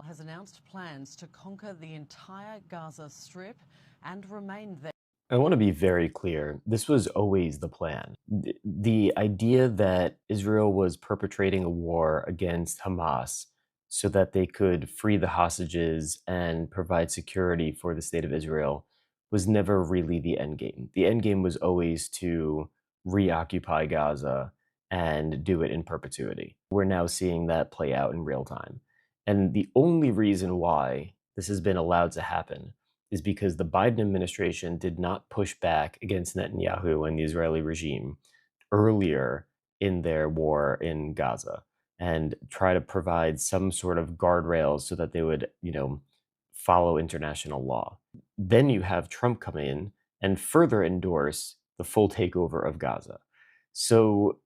has announced plans to conquer the entire Gaza Strip and remain there. I want to be very clear. This was always the plan. The idea that Israel was perpetrating a war against Hamas so that they could free the hostages and provide security for the state of Israel was never really the end game. The end game was always to reoccupy Gaza and do it in perpetuity. We're now seeing that play out in real time. And the only reason why this has been allowed to happen is because the Biden administration did not push back against Netanyahu and the Israeli regime earlier in their war in Gaza and try to provide some sort of guardrails so that they would, follow international law. Then you have Trump come in and further endorse the full takeover of Gaza. So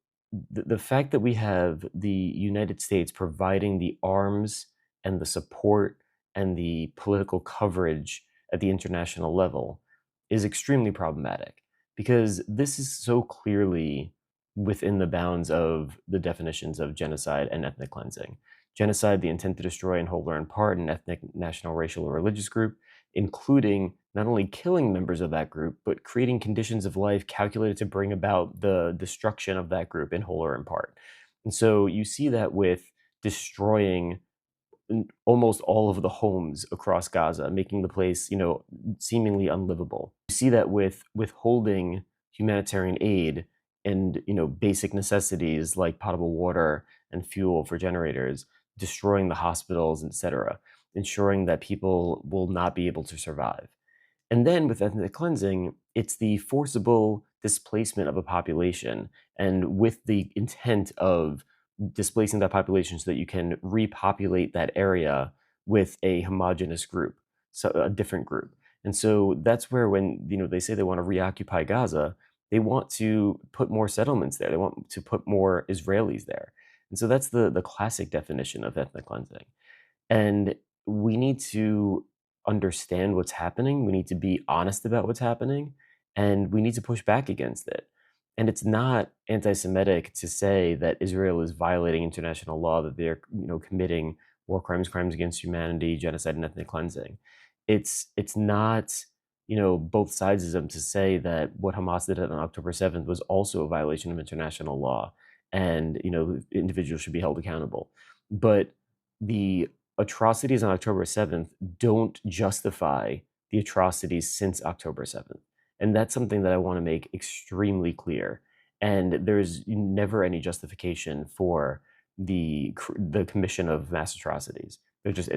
the fact that we have the United States providing the arms and the support and the political coverage at the international level is extremely problematic because this is so clearly within the bounds of the definitions of genocide and ethnic cleansing. Genocide, the intent to destroy in whole or in part an ethnic, national, racial, or religious group, including not only killing members of that group, but creating conditions of life calculated to bring about the destruction of that group in whole or in part. And so you see that with destroying almost all of the homes across Gaza, making the place, seemingly unlivable. You see that with withholding humanitarian aid and, basic necessities like potable water and fuel for generators, destroying the hospitals, etc., ensuring that people will not be able to survive. And then with ethnic cleansing, it's the forcible displacement of a population and with the intent of displacing that population so that you can repopulate that area with a homogenous group, so a different group. And so that's where when they say they want to reoccupy Gaza, they want to put more settlements there. They want to put more Israelis there. And so that's the classic definition of ethnic cleansing. And we need to understand what's happening. We need to be honest about what's happening, and we need to push back against it. And it's not anti-Semitic to say that Israel is violating international law, that they're committing war crimes, crimes against humanity, genocide, and ethnic cleansing. It's not both sidesism to say that what Hamas did on October 7th was also a violation of international law, and individuals should be held accountable. But the atrocities on October 7th don't justify the atrocities since October 7th. And that's something that I want to make extremely clear. And there's never any justification for the commission of mass atrocities. There just